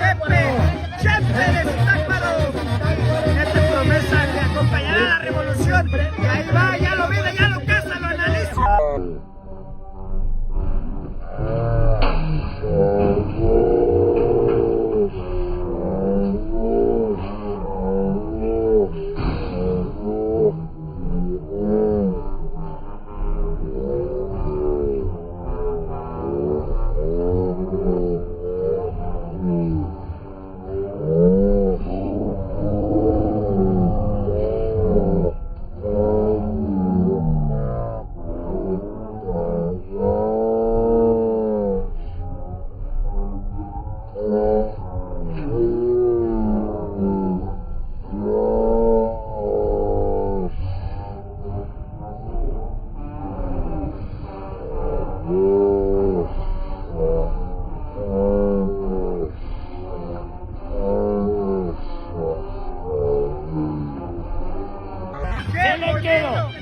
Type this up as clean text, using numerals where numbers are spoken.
Chepe, Chepe de Zitácuaro. Esta promesa que acompañará a la revolución. Y ahí va, ya lo mira, ya lo caza, lo analiza. ¿Qué le quedó?